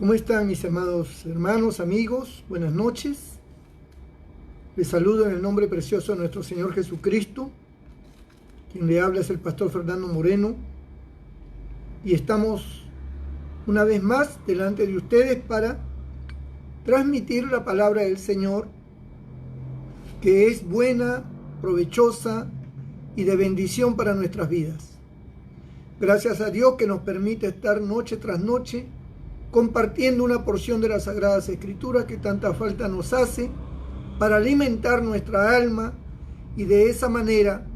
¿Cómo están mis amados hermanos, amigos? Buenas noches. Les saludo en el nombre precioso de nuestro Señor Jesucristo. Quien le habla es el pastor Fernando Moreno. Y estamos una vez más delante de ustedes para transmitir la palabra del Señor, que es buena, provechosa y de bendición para nuestras vidas. Gracias a Dios que nos permite estar noche tras noche compartiendo una porción de las Sagradas Escrituras que tanta falta nos hace para alimentar nuestra alma y de esa manera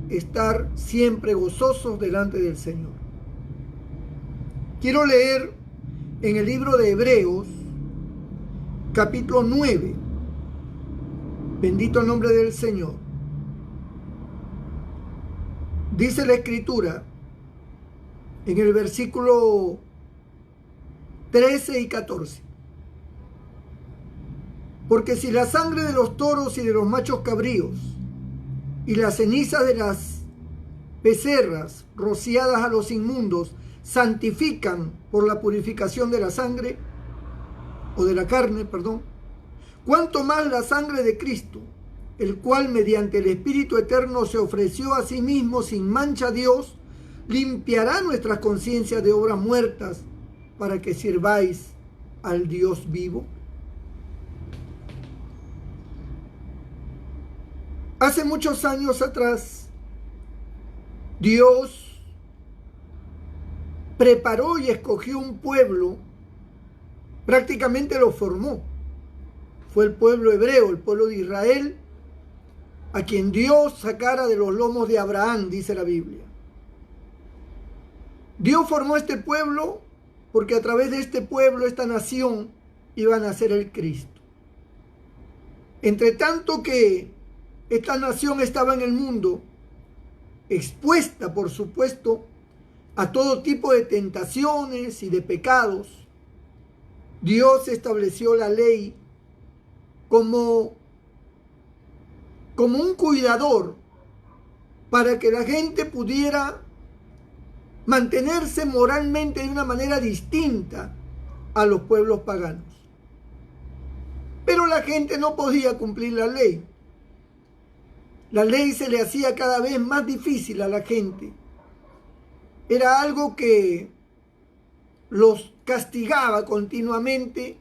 estar siempre gozosos delante del Señor. Quiero leer en el libro de Hebreos, capítulo 9. Bendito el nombre del Señor. Dice la Escritura en el versículo 13 y 14. Porque si la sangre de los toros y de los machos cabríos y las cenizas de las becerras rociadas a los inmundos santifican por la purificación de la sangre, o de la carne, cuánto más la sangre de Cristo, el cual mediante el Espíritu Eterno se ofreció a sí mismo sin mancha a Dios, limpiará nuestras conciencias de obras muertas para que sirváis al Dios vivo. Hace muchos años atrás, Dios preparó y escogió un pueblo, prácticamente lo formó. Fue el pueblo hebreo, el pueblo de Israel, a quien Dios sacara de los lomos de Abraham, dice la Biblia. Dios formó este pueblo porque a través de este pueblo, esta nación, iba a nacer el Cristo. Entre tanto que esta nación estaba en el mundo, expuesta, por supuesto, a todo tipo de tentaciones y de pecados, Dios estableció la ley como un cuidador para que la gente pudiera mantenerse moralmente de una manera distinta a los pueblos paganos. Pero la gente no podía cumplir la ley. La ley se le hacía cada vez más difícil a la gente. Era algo que los castigaba continuamente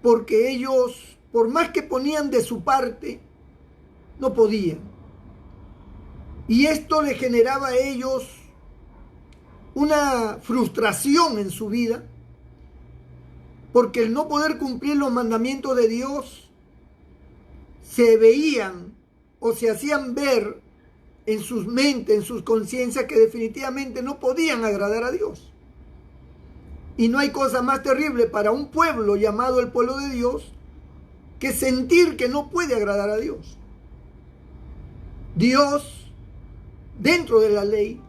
porque ellos, por más que ponían de su parte, no podían. Y esto le generaba a ellos una frustración en su vida, porque el no poder cumplir los mandamientos de Dios se veían o se hacían ver en sus mentes, en sus conciencias, que definitivamente no podían agradar a Dios. Y no hay cosa más terrible para un pueblo llamado el pueblo de Dios que sentir que no puede agradar a Dios. Dios, dentro de la ley,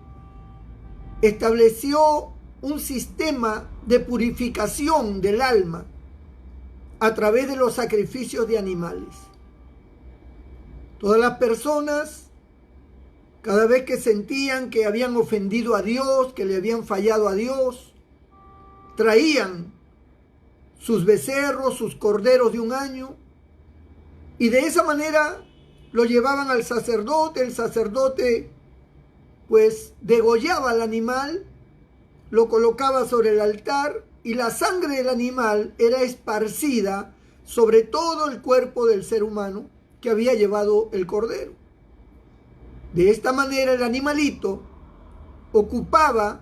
estableció un sistema de purificación del alma a través de los sacrificios de animales. Todas las personas, cada vez que sentían que habían ofendido a Dios, que le habían fallado a Dios, traían sus becerros, sus corderos de un año, y de esa manera lo llevaban al sacerdote. El sacerdote pues degollaba al animal, lo colocaba sobre el altar y la sangre del animal era esparcida sobre todo el cuerpo del ser humano que había llevado el cordero. De esta manera el animalito ocupaba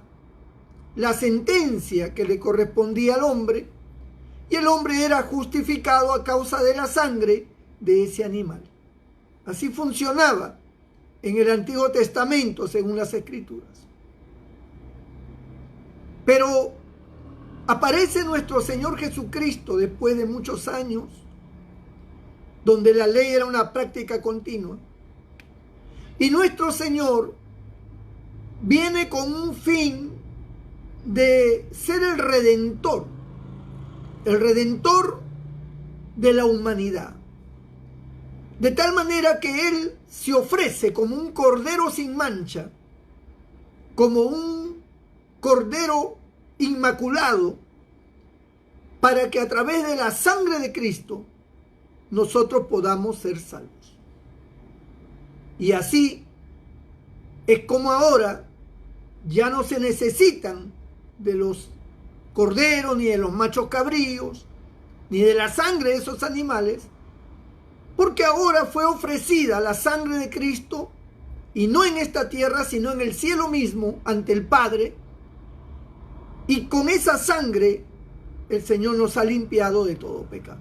la sentencia que le correspondía al hombre y el hombre era justificado a causa de la sangre de ese animal. Así funcionaba en el Antiguo Testamento, según las Escrituras. Pero aparece nuestro Señor Jesucristo después de muchos años, donde la ley era una práctica continua. Y nuestro Señor viene con un fin de ser el redentor de la humanidad. De tal manera que Él se ofrece como un cordero sin mancha, como un cordero inmaculado, para que a través de la sangre de Cristo nosotros podamos ser salvos. Y así es como ahora ya no se necesitan de los corderos, ni de los machos cabríos, ni de la sangre de esos animales, porque ahora fue ofrecida la sangre de Cristo, y no en esta tierra, sino en el cielo mismo, ante el Padre, y con esa sangre el Señor nos ha limpiado de todo pecado.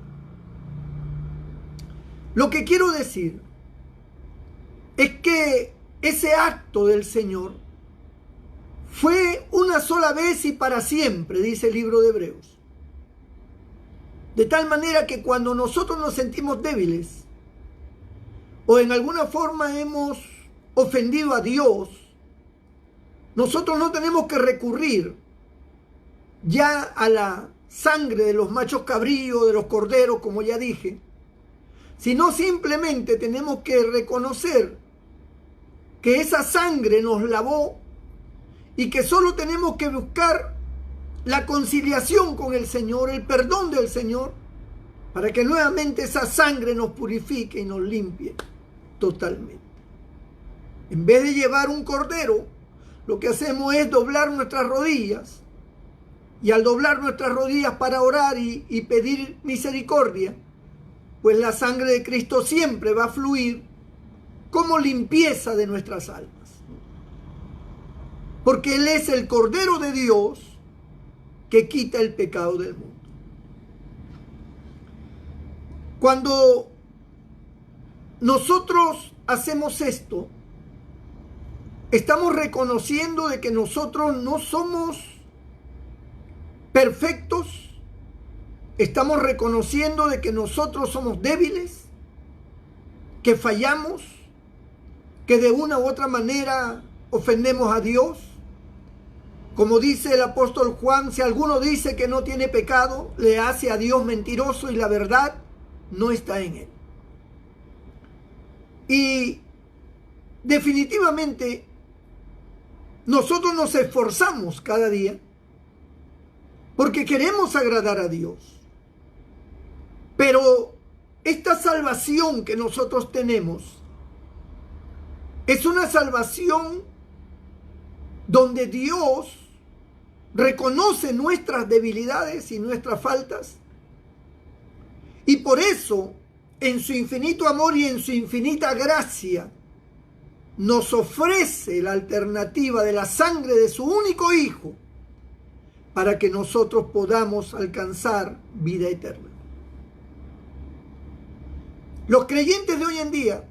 Lo que quiero decir es que ese acto del Señor fue una sola vez y para siempre, dice el libro de Hebreos. De tal manera que cuando nosotros nos sentimos débiles o en alguna forma hemos ofendido a Dios, nosotros no tenemos que recurrir ya a la sangre de los machos cabríos, de los corderos, como ya dije, sino simplemente tenemos que reconocer que esa sangre nos lavó y que solo tenemos que buscar la conciliación con el Señor, el perdón del Señor, para que nuevamente esa sangre nos purifique y nos limpie totalmente. En vez de llevar un cordero, lo que hacemos es doblar nuestras rodillas, y al doblar nuestras rodillas para orar y pedir misericordia, pues la sangre de Cristo siempre va a fluir como limpieza de nuestras almas. Porque Él es el Cordero de Dios que quita el pecado del mundo. Cuando nosotros hacemos esto, estamos reconociendo de que nosotros no somos perfectos, estamos reconociendo de que nosotros somos débiles, que fallamos, que de una u otra manera ofendemos a Dios. Como dice el apóstol Juan, si alguno dice que no tiene pecado, le hace a Dios mentiroso y la verdad no está en él. Y definitivamente nosotros nos esforzamos cada día porque queremos agradar a Dios. Pero esta salvación que nosotros tenemos es una salvación donde Dios reconoce nuestras debilidades y nuestras faltas. Y por eso, en su infinito amor y en su infinita gracia, nos ofrece la alternativa de la sangre de su único Hijo para que nosotros podamos alcanzar vida eterna. Los creyentes de hoy en día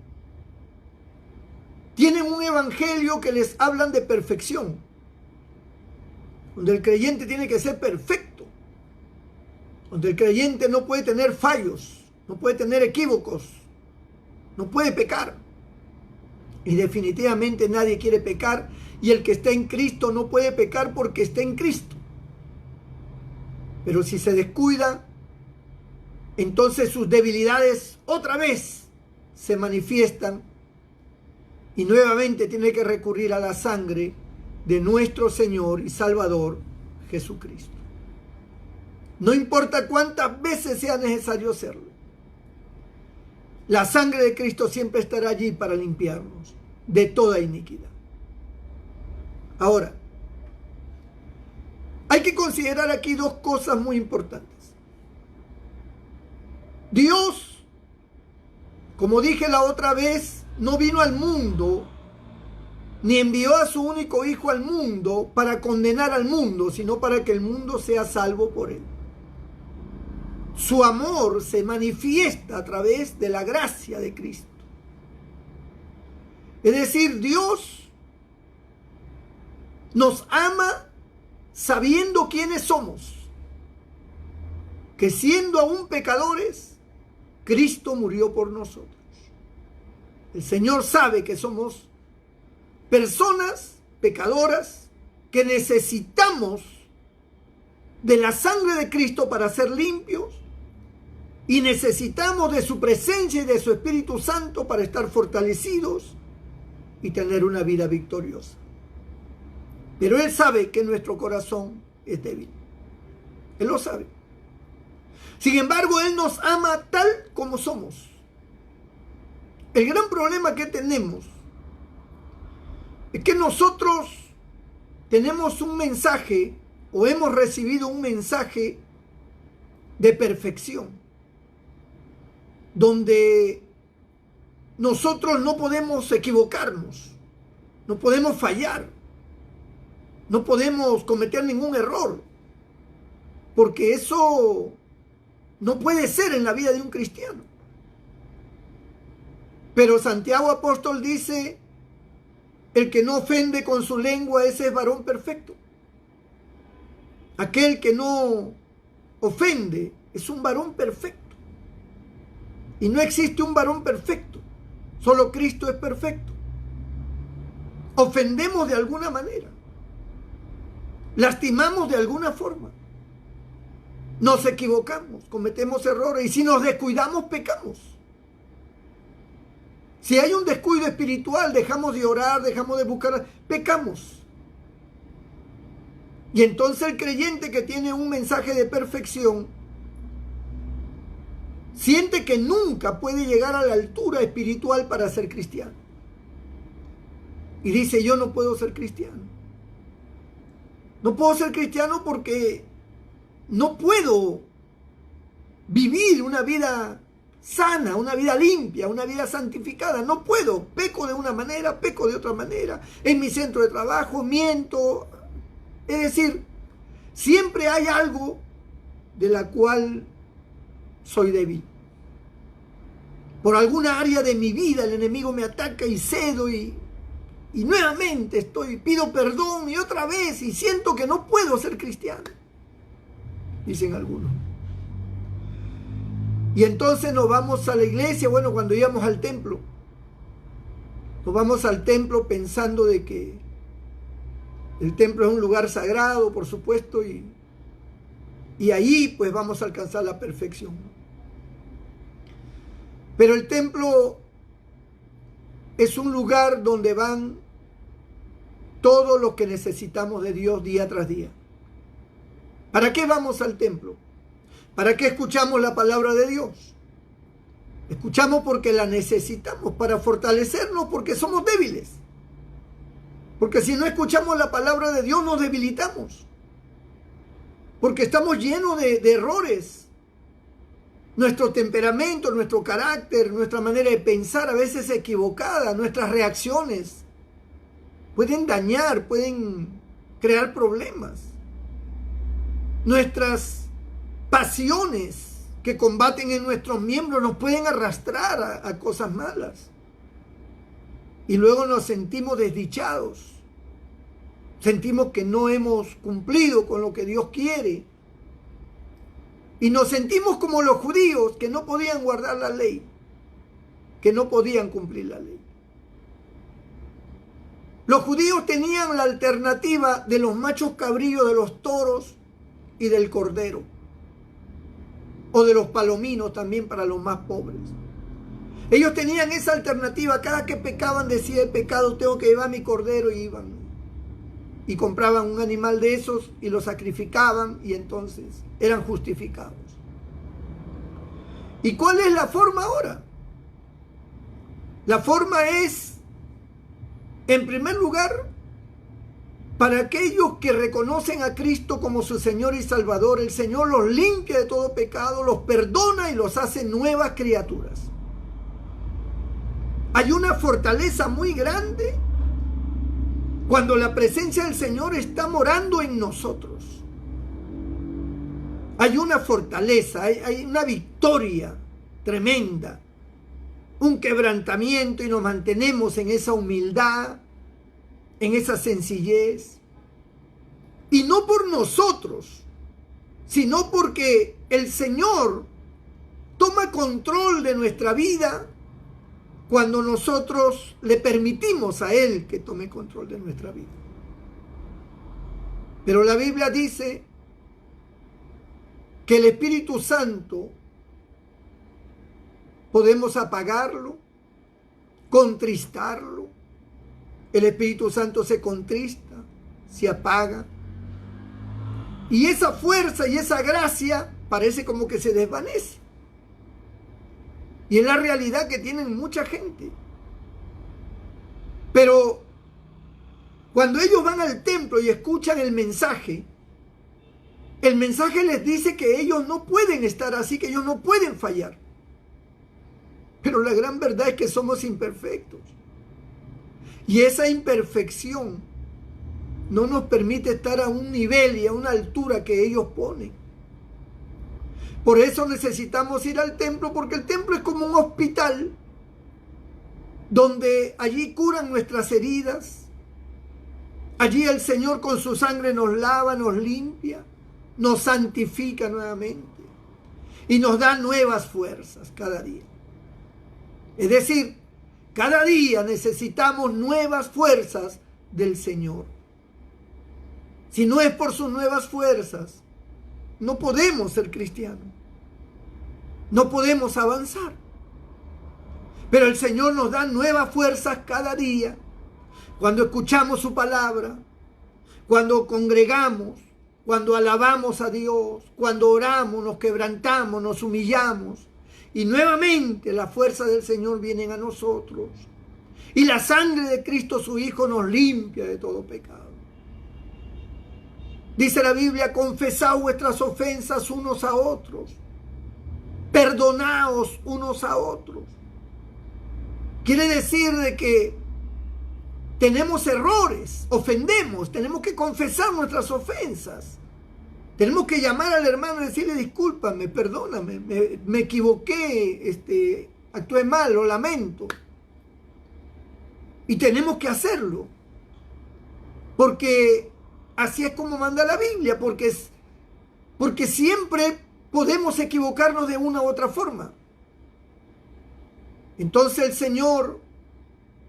tienen un evangelio que les hablan de perfección, donde el creyente tiene que ser perfecto, donde el creyente no puede tener fallos, no puede tener equívocos, no puede pecar. Y definitivamente nadie quiere pecar, y el que está en Cristo no puede pecar porque está en Cristo. Pero si se descuida, entonces sus debilidades otra vez se manifiestan y nuevamente tiene que recurrir a la sangre de nuestro Señor y Salvador Jesucristo. No importa cuántas veces sea necesario hacerlo, la sangre de Cristo siempre estará allí para limpiarnos de toda iniquidad. Ahora, hay que considerar aquí dos cosas muy importantes. Dios, como dije la otra vez, no vino al mundo ni envió a su único Hijo al mundo para condenar al mundo, sino para que el mundo sea salvo por él. Su amor se manifiesta a través de la gracia de Cristo. Es decir, Dios nos ama sabiendo quiénes somos, que siendo aún pecadores, Cristo murió por nosotros. El Señor sabe que somos personas pecadoras que necesitamos de la sangre de Cristo para ser limpios y necesitamos de su presencia y de su Espíritu Santo para estar fortalecidos y tener una vida victoriosa. Pero Él sabe que nuestro corazón es débil. Él lo sabe. Sin embargo, Él nos ama tal como somos. El gran problema que tenemos es que nosotros tenemos un mensaje o hemos recibido un mensaje de perfección, donde nosotros no podemos equivocarnos, no podemos fallar, no podemos cometer ningún error, porque eso no puede ser en la vida de un cristiano. Pero Santiago apóstol dice, el que no ofende con su lengua, ese es varón perfecto. Aquel que no ofende es un varón perfecto. Y no existe un varón perfecto, solo Cristo es perfecto. Ofendemos de alguna manera, lastimamos de alguna forma, nos equivocamos, cometemos errores, y si nos descuidamos, pecamos. Si hay un descuido espiritual, dejamos de orar, dejamos de buscar, pecamos. Y entonces el creyente que tiene un mensaje de perfección siente que nunca puede llegar a la altura espiritual para ser cristiano. Y dice, yo no puedo ser cristiano. No puedo ser cristiano porque no puedo vivir una vida sana, una vida limpia, una vida santificada. No puedo. Peco de una manera, peco de otra manera. En mi centro de trabajo, miento. Es decir, siempre hay algo de la cual soy débil. Por alguna área de mi vida el enemigo me ataca y cedo y nuevamente pido perdón y otra vez y siento que no puedo ser cristiano, dicen algunos. Y entonces nos vamos a la iglesia, bueno, cuando íbamos al templo, nos vamos al templo pensando de que el templo es un lugar sagrado, por supuesto, y ahí pues vamos a alcanzar la perfección. Pero el templo es un lugar donde van todo lo que necesitamos de Dios día tras día. ¿Para qué vamos al templo? ¿Para qué escuchamos la palabra de Dios? Escuchamos porque la necesitamos, para fortalecernos, porque somos débiles. Porque si no escuchamos la palabra de Dios nos debilitamos. Porque estamos llenos de errores. Nuestro temperamento, nuestro carácter, nuestra manera de pensar a veces equivocada, nuestras reacciones pueden dañar, pueden crear problemas. Nuestras pasiones que combaten en nuestros miembros nos pueden arrastrar a cosas malas. Y luego nos sentimos desdichados. Sentimos que no hemos cumplido con lo que Dios quiere. Y nos sentimos como los judíos que no podían guardar la ley, que no podían cumplir la ley. Los judíos tenían la alternativa de los machos cabríos, de los toros y del cordero. O de los palominos también para los más pobres. Ellos tenían esa alternativa. Cada que pecaban decía el pecado, tengo que llevar mi cordero, y iban. Y compraban un animal de esos y lo sacrificaban y entonces eran justificados. ¿Y cuál es la forma ahora? La forma es, en primer lugar, para aquellos que reconocen a Cristo como su Señor y Salvador, el Señor los limpia de todo pecado, los perdona y los hace nuevas criaturas. Hay una fortaleza muy grande cuando la presencia del Señor está morando en nosotros. Hay una fortaleza, hay una victoria tremenda, un quebrantamiento, y nos mantenemos en esa humildad, en esa sencillez. Y no por nosotros, sino porque el Señor toma control de nuestra vida cuando nosotros le permitimos a Él que tome control de nuestra vida. Pero la Biblia dice que el Espíritu Santo podemos apagarlo, contristarlo. El Espíritu Santo se contrista, se apaga. Y esa fuerza y esa gracia parece como que se desvanece. Y es la realidad que tienen mucha gente. Pero cuando ellos van al templo y escuchan el mensaje les dice que ellos no pueden estar así, que ellos no pueden fallar. Pero la gran verdad es que somos imperfectos. Y esa imperfección no nos permite estar a un nivel y a una altura que ellos ponen. Por eso necesitamos ir al templo, porque el templo es como un hospital donde allí curan nuestras heridas. Allí el Señor con su sangre nos lava, nos limpia, nos santifica nuevamente y nos da nuevas fuerzas cada día. Es decir, cada día necesitamos nuevas fuerzas del Señor. Si no es por sus nuevas fuerzas, no podemos ser cristianos. No podemos avanzar. Pero el Señor nos da nuevas fuerzas cada día. Cuando escuchamos su palabra, cuando congregamos, cuando alabamos a Dios, cuando oramos, nos quebrantamos, nos humillamos. Y nuevamente la fuerza del Señor viene a nosotros. Y la sangre de Cristo su Hijo nos limpia de todo pecado. Dice la Biblia, confesad vuestras ofensas unos a otros. Perdonaos unos a otros. Quiere decir de que tenemos errores, ofendemos, tenemos que confesar nuestras ofensas. Tenemos que llamar al hermano y decirle, discúlpame, perdóname, me equivoqué, actué mal, lo lamento. Y tenemos que hacerlo. Porque así es como manda la Biblia, porque siempre podemos equivocarnos de una u otra forma. Entonces el Señor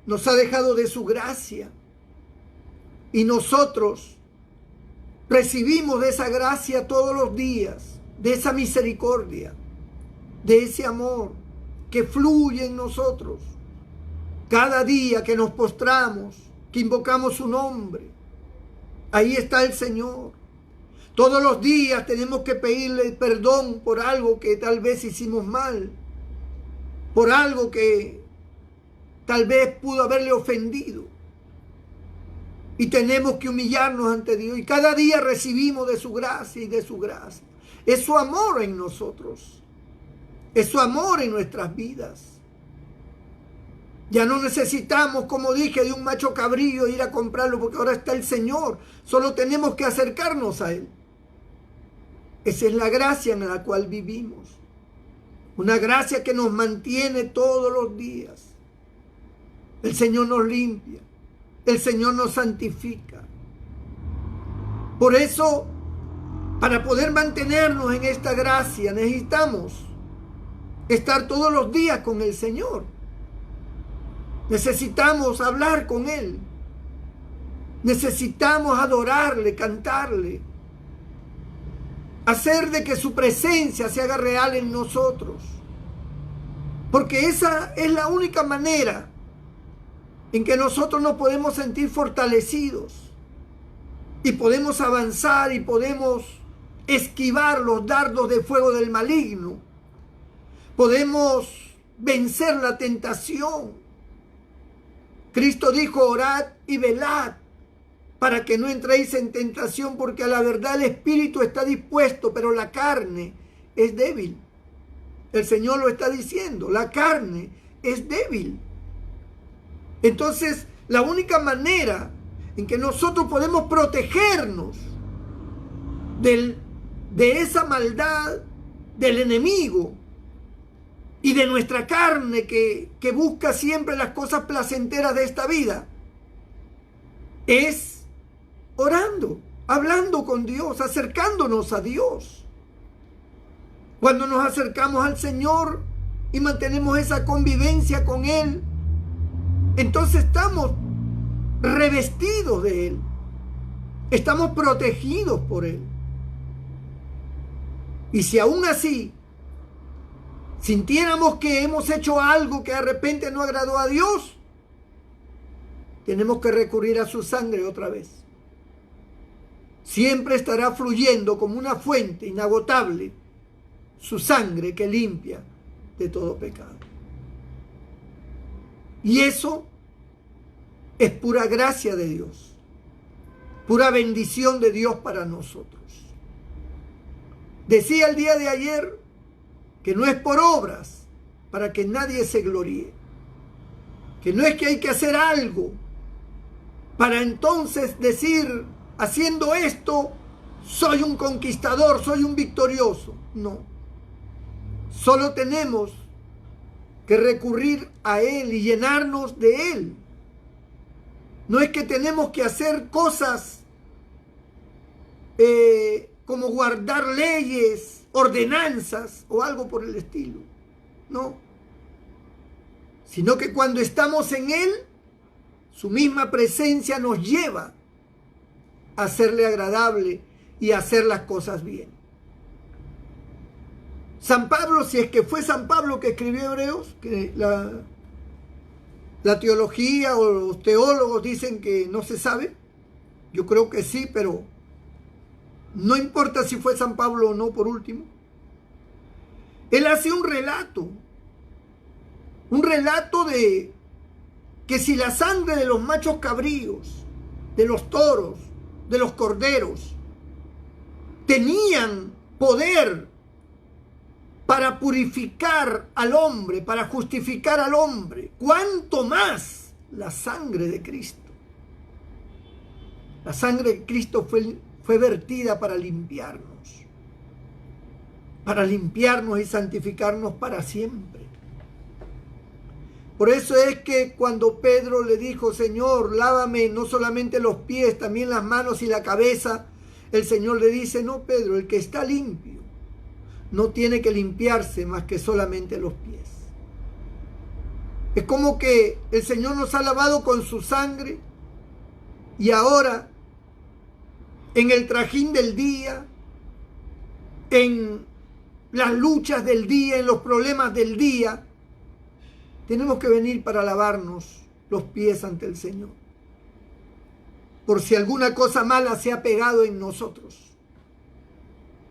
nos ha dejado de su gracia y nosotros recibimos de esa gracia todos los días, de esa misericordia, de ese amor que fluye en nosotros. Cada día que nos postramos, que invocamos su nombre, ahí está el Señor. Todos los días tenemos que pedirle perdón por algo que tal vez hicimos mal, por algo que tal vez pudo haberle ofendido. Y tenemos que humillarnos ante Dios. Y cada día recibimos de su gracia y de su gracia. Es su amor en nosotros. Es su amor en nuestras vidas. Ya no necesitamos, como dije, de un macho cabrío ir a comprarlo, porque ahora está el Señor. Solo tenemos que acercarnos a Él. Esa es la gracia en la cual vivimos. Una gracia que nos mantiene todos los días. El Señor nos limpia. El Señor nos santifica. Por eso, para poder mantenernos en esta gracia, necesitamos estar todos los días con el Señor. Necesitamos hablar con Él. Necesitamos adorarle, cantarle. Hacer de que su presencia se haga real en nosotros. Porque esa es la única manera en que nosotros nos podemos sentir fortalecidos y podemos avanzar y podemos esquivar los dardos de fuego del maligno. Podemos vencer la tentación. Cristo dijo, orad y velad para que no entréis en tentación, porque a la verdad el espíritu está dispuesto, pero la carne es débil. El Señor lo está diciendo, la carne es débil. Entonces, la única manera en que nosotros podemos protegernos de esa maldad del enemigo y de nuestra carne que busca siempre las cosas placenteras de esta vida, es orando, hablando con Dios, acercándonos a Dios. Cuando nos acercamos al Señor y mantenemos esa convivencia con Él, entonces estamos revestidos de Él. Estamos protegidos por Él. Y si aún así sintiéramos que hemos hecho algo que de repente no agradó a Dios, tenemos que recurrir a su sangre otra vez. Siempre estará fluyendo como una fuente inagotable su sangre que limpia de todo pecado. Y eso es pura gracia de Dios, pura bendición de Dios para nosotros. Decía el día de ayer que no es por obras para que nadie se gloríe, que no es que hay que hacer algo para entonces decir, haciendo esto, soy un conquistador, soy un victorioso. No, solo tenemos que recurrir a Él y llenarnos de Él. No es que tenemos que hacer cosas como guardar leyes, ordenanzas o algo por el estilo. No. Sino que cuando estamos en Él, su misma presencia nos lleva a hacerle agradable y a hacer las cosas bien. San Pablo, si es que fue San Pablo que escribió Hebreos, que la teología o los teólogos dicen que no se sabe, yo creo que sí, pero no importa si fue San Pablo o no, por último. Él hace un relato de que si la sangre de los machos cabríos, de los toros, de los corderos, tenían poder para purificar al hombre, para justificar al hombre, ¿cuánto más la sangre de Cristo? La sangre de Cristo fue vertida para limpiarnos y santificarnos para siempre. Por eso es que cuando Pedro le dijo, Señor, lávame no solamente los pies, también las manos y la cabeza, el Señor le dice, no, Pedro, el que está limpio no tiene que limpiarse más que solamente los pies. Es como que el Señor nos ha lavado con su sangre y ahora en el trajín del día, en las luchas del día, en los problemas del día, tenemos que venir para lavarnos los pies ante el Señor. Por si alguna cosa mala se ha pegado en nosotros.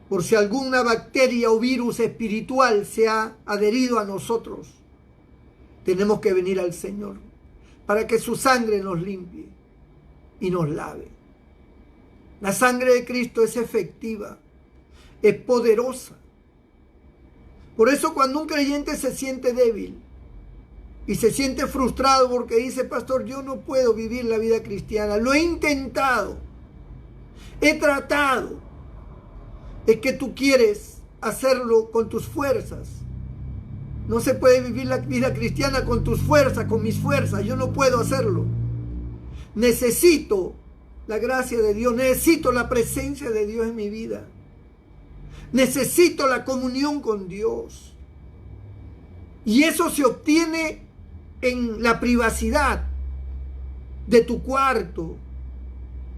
Por si alguna bacteria o virus espiritual se ha adherido a nosotros. Tenemos que venir al Señor para que su sangre nos limpie y nos lave. La sangre de Cristo es efectiva, es poderosa. Por eso cuando un creyente se siente débil y se siente frustrado porque dice, pastor, yo no puedo vivir la vida cristiana, lo he intentado, he tratado, es que tú quieres hacerlo con tus fuerzas. No se puede vivir la vida cristiana con tus fuerzas, con mis fuerzas, yo no puedo hacerlo. Necesito la gracia de Dios, necesito la presencia de Dios en mi vida. Necesito la comunión con Dios. Y eso se obtiene en la privacidad de tu cuarto,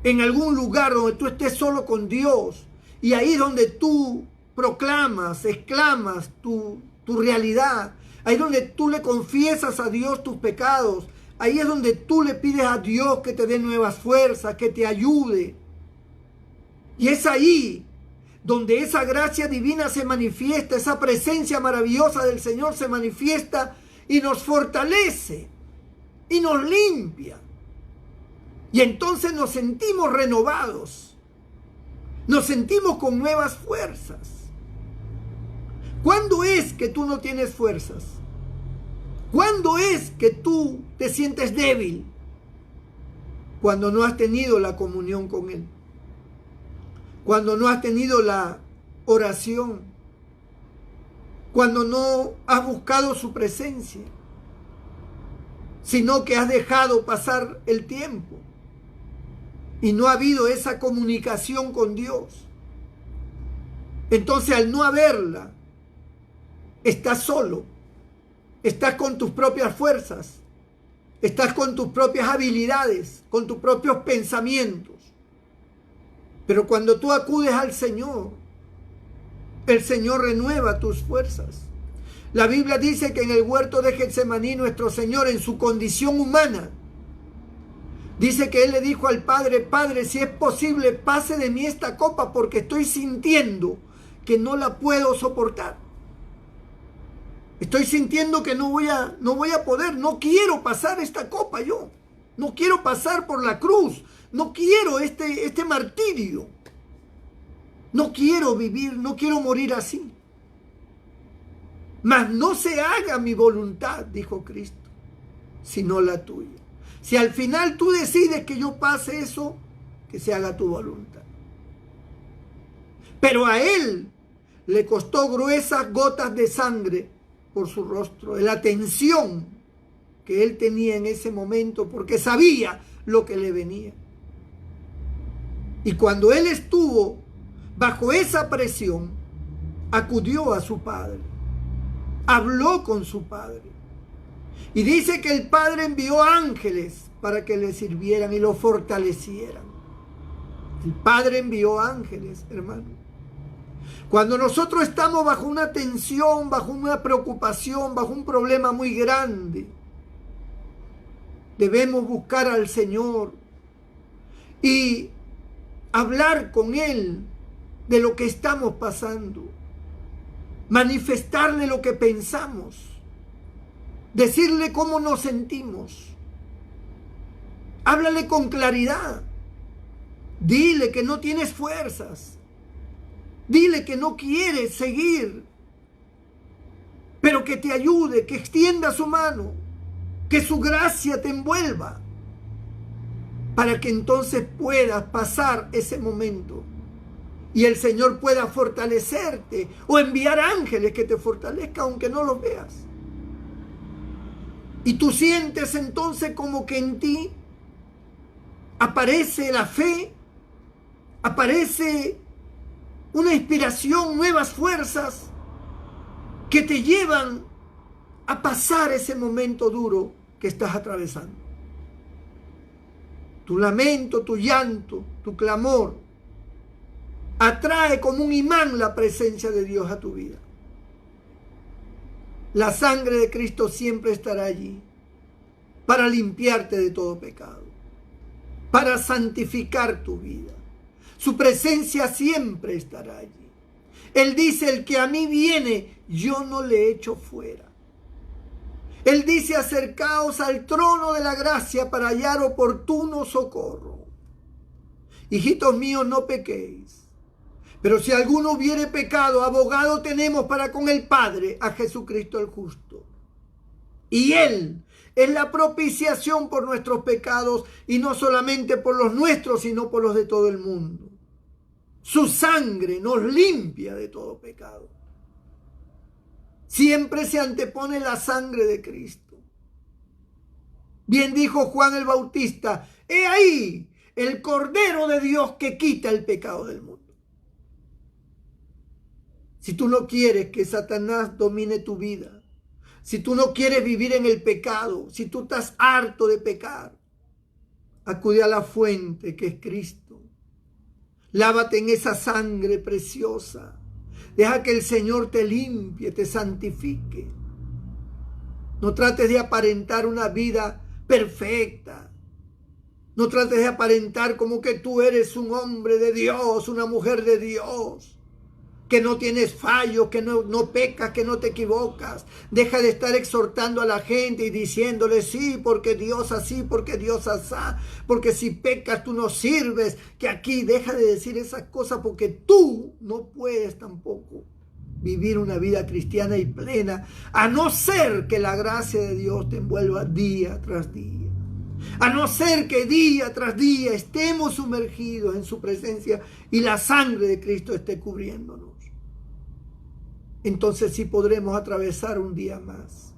en algún lugar donde tú estés solo con Dios. Y ahí donde tú proclamas, exclamas tu realidad. Ahí donde tú le confiesas a Dios tus pecados. Ahí es donde tú le pides a Dios que te dé nuevas fuerzas, que te ayude. Y es ahí donde esa gracia divina se manifiesta, esa presencia maravillosa del Señor se manifiesta y nos fortalece y nos limpia. Y entonces nos sentimos renovados, nos sentimos con nuevas fuerzas. ¿Cuándo es que tú no tienes fuerzas? ¿Cuándo es que tú te sientes débil? Cuando no has tenido la comunión con Él. Cuando no has tenido la oración. Cuando no has buscado su presencia. Sino que has dejado pasar el tiempo. Y no ha habido esa comunicación con Dios. Entonces al no haberla, estás solo. Estás con tus propias fuerzas. Estás con tus propias habilidades, con tus propios pensamientos. Pero cuando tú acudes al Señor, el Señor renueva tus fuerzas. La Biblia dice que en el huerto de Getsemaní nuestro Señor, en su condición humana, dice que Él le dijo al Padre, Padre, si es posible, pase de mí esta copa, porque estoy sintiendo que no la puedo soportar. Estoy sintiendo que no voy a poder, no quiero pasar esta copa yo. No quiero pasar por la cruz, no quiero este martirio. No quiero vivir, no quiero morir así. Mas no se haga mi voluntad, dijo Cristo, sino la tuya. Si al final tú decides que yo pase eso, que se haga tu voluntad. Pero a él le costó gruesas gotas de sangre por su rostro, de la tensión que él tenía en ese momento, porque sabía lo que le venía. Y cuando él estuvo bajo esa presión, acudió a su padre, habló con su padre. Y dice que el padre envió ángeles para que le sirvieran y lo fortalecieran. El padre envió ángeles, hermano. Cuando nosotros estamos bajo una tensión, bajo una preocupación, bajo un problema muy grande, debemos buscar al Señor y hablar con Él de lo que estamos pasando, manifestarle lo que pensamos, decirle cómo nos sentimos. Háblale con claridad. Dile que no tienes fuerzas. Dile que no quieres seguir, pero que te ayude, que extienda su mano, que su gracia te envuelva, para que entonces puedas pasar ese momento y el Señor pueda fortalecerte o enviar ángeles que te fortalezcan aunque no los veas. Y tú sientes entonces como que en ti aparece la fe, aparece una inspiración, nuevas fuerzas que te llevan a pasar ese momento duro que estás atravesando. Tu lamento, tu llanto, tu clamor atrae como un imán la presencia de Dios a tu vida. La sangre de Cristo siempre estará allí para limpiarte de todo pecado, para santificar tu vida. Su presencia siempre estará allí. Él dice, el que a mí viene, yo no le echo fuera. Él dice, acercaos al trono de la gracia para hallar oportuno socorro. Hijitos míos, no pequéis. Pero si alguno hubiere pecado, abogado tenemos para con el Padre, a Jesucristo el justo. Y Él es la propiciación por nuestros pecados, y no solamente por los nuestros, sino por los de todo el mundo. Su sangre nos limpia de todo pecado. Siempre se antepone la sangre de Cristo. Bien dijo Juan el Bautista, he ahí el Cordero de Dios que quita el pecado del mundo. Si tú no quieres que Satanás domine tu vida, si tú no quieres vivir en el pecado, si tú estás harto de pecar, acude a la fuente que es Cristo. Lávate en esa sangre preciosa. Deja que el Señor te limpie, te santifique. No trates de aparentar una vida perfecta. No trates de aparentar como que tú eres un hombre de Dios, una mujer de Dios, que no tienes fallos, que no pecas, que no te equivocas. Deja de estar exhortando a la gente y diciéndole, sí, porque Dios así, porque Dios asá, porque si pecas tú no sirves, que aquí deja de decir esas cosas, porque tú no puedes tampoco vivir una vida cristiana y plena, a no ser que la gracia de Dios te envuelva día tras día. A no ser que día tras día estemos sumergidos en su presencia y la sangre de Cristo esté cubriéndonos. Entonces sí podremos atravesar un día más.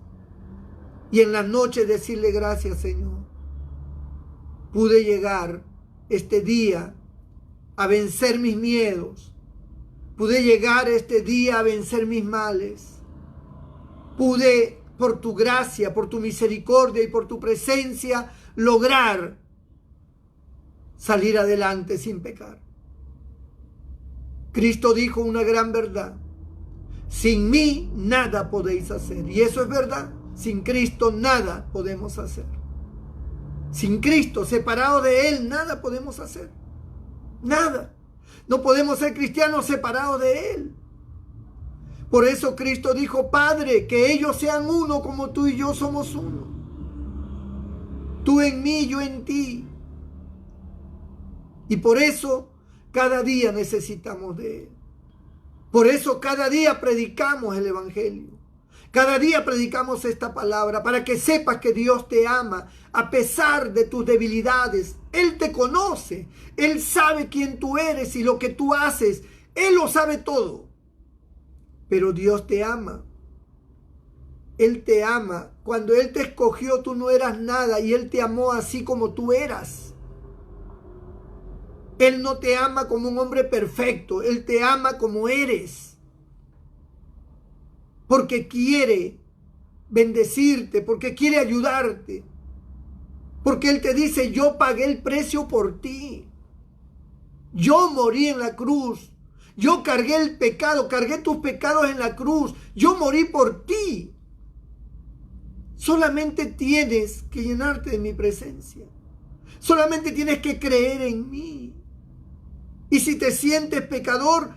Y en la noche decirle gracias, Señor. Pude llegar este día a vencer mis miedos. Pude llegar este día a vencer mis males. Pude, por tu gracia, por tu misericordia y por tu presencia, lograr salir adelante sin pecar. Cristo dijo una gran verdad. Sin mí nada podéis hacer. Y eso es verdad. Sin Cristo nada podemos hacer. Sin Cristo, separado de Él, nada podemos hacer. Nada. No podemos ser cristianos separados de Él. Por eso Cristo dijo: Padre, que ellos sean uno como tú y yo somos uno. Tú en mí, yo en ti. Y por eso cada día necesitamos de Él. Por eso cada día predicamos el Evangelio. Cada día predicamos esta palabra para que sepas que Dios te ama a pesar de tus debilidades. Él te conoce. Él sabe quién tú eres y lo que tú haces. Él lo sabe todo. Pero Dios te ama. Él te ama. Cuando Él te escogió, tú no eras nada y Él te amó así como tú eras. Él no te ama como un hombre perfecto. Él te ama como eres. Porque quiere bendecirte, porque quiere ayudarte. Porque Él te dice: yo pagué el precio por ti. Yo morí en la cruz. Yo cargué el pecado, cargué tus pecados en la cruz. Yo morí por ti. Solamente tienes que llenarte de mi presencia. Solamente tienes que creer en mí. Y si te sientes pecador,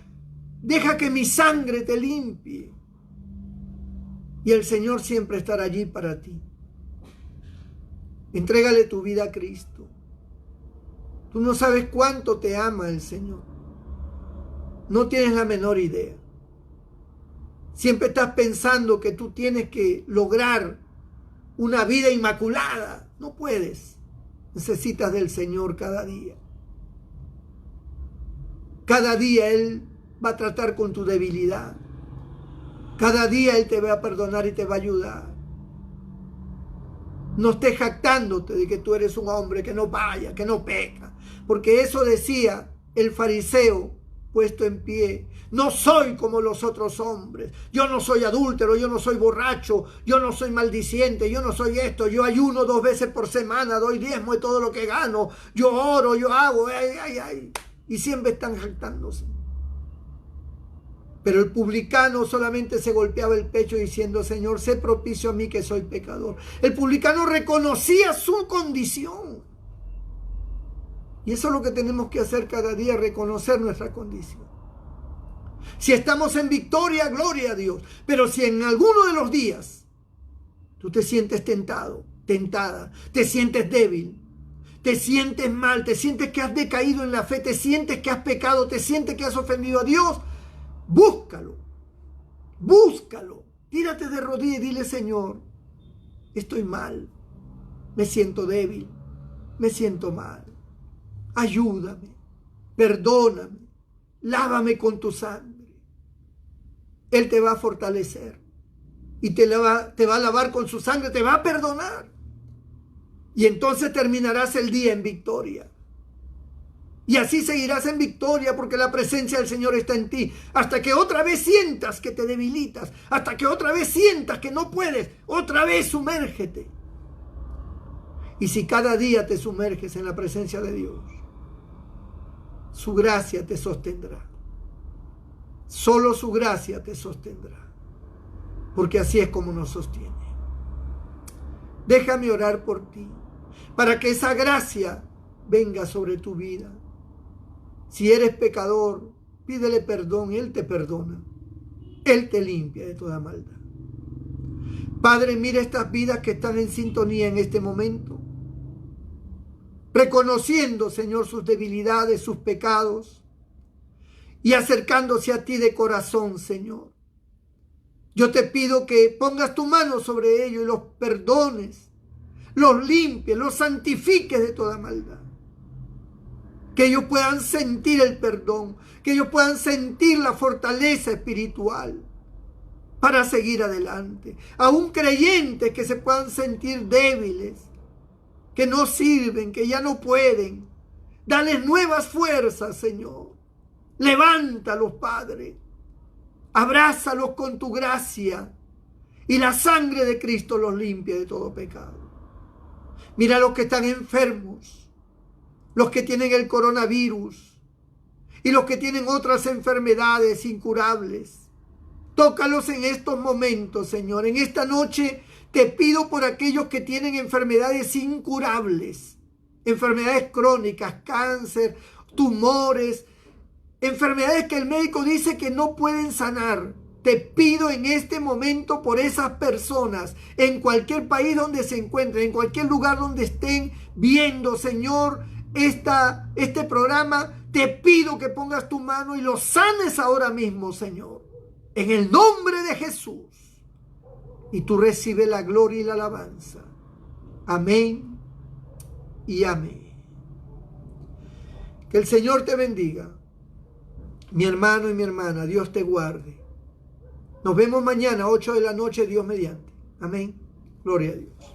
deja que mi sangre te limpie. Y el Señor siempre estará allí para ti. Entrégale tu vida a Cristo. Tú no sabes cuánto te ama el Señor. No tienes la menor idea. Siempre estás pensando que tú tienes que lograr una vida inmaculada. No puedes. Necesitas del Señor cada día. Cada día Él va a tratar con tu debilidad. Cada día Él te va a perdonar y te va a ayudar. No estés jactándote de que tú eres un hombre que no vaya, que no peca. Porque eso decía el fariseo puesto en pie. No soy como los otros hombres. Yo no soy adúltero, yo no soy borracho, yo no soy maldiciente, yo no soy esto. Yo ayuno 2 veces por semana, doy diezmo de todo lo que gano. Yo oro, yo hago, y siempre están jactándose. Pero el publicano solamente se golpeaba el pecho diciendo: Señor, sé propicio a mí que soy pecador. El publicano reconocía su condición. Y eso es lo que tenemos que hacer cada día, reconocer nuestra condición. Si estamos en victoria, gloria a Dios. Pero si en alguno de los días tú te sientes tentado, tentada, te sientes débil, te sientes mal, te sientes que has decaído en la fe, te sientes que has pecado, te sientes que has ofendido a Dios, búscalo, búscalo. Tírate de rodillas y dile: Señor, estoy mal, me siento débil, me siento mal. Ayúdame, perdóname, lávame con tu sangre. Él te va a fortalecer y te va a lavar con su sangre, te va a perdonar. Y entonces terminarás el día en victoria. Y así seguirás en victoria porque la presencia del Señor está en ti. Hasta que otra vez sientas que te debilitas. Hasta que otra vez sientas que no puedes. Otra vez sumérgete. Y si cada día te sumerges en la presencia de Dios, su gracia te sostendrá. Solo su gracia te sostendrá. Porque así es como nos sostiene. Déjame orar por ti, para que esa gracia venga sobre tu vida. Si eres pecador, pídele perdón, Él te perdona. Él te limpia de toda maldad. Padre, mira estas vidas que están en sintonía en este momento, reconociendo, Señor, sus debilidades, sus pecados, y acercándose a ti de corazón, Señor. Yo te pido que pongas tu mano sobre ellos y los perdones, los limpies, los santifiques de toda maldad. Que ellos puedan sentir el perdón, que ellos puedan sentir la fortaleza espiritual para seguir adelante. Aún creyentes que se puedan sentir débiles, que no sirven, que ya no pueden. Dales nuevas fuerzas, Señor. Levántalos, Padre. Abrázalos con tu gracia y la sangre de Cristo los limpia de todo pecado. Mira a los que están enfermos, los que tienen el coronavirus y los que tienen otras enfermedades incurables. Tócalos en estos momentos, Señor. En esta noche te pido por aquellos que tienen enfermedades incurables, enfermedades crónicas, cáncer, tumores, enfermedades que el médico dice que no pueden sanar. Te pido en este momento por esas personas, en cualquier país donde se encuentren, en cualquier lugar donde estén viendo, Señor, este programa. Te pido que pongas tu mano y los sanes ahora mismo, Señor. En el nombre de Jesús. Y tú recibes la gloria y la alabanza. Amén y amén. Que el Señor te bendiga. Mi hermano y mi hermana, Dios te guarde. Nos vemos mañana, 8 de la noche, Dios mediante. Amén. Gloria a Dios.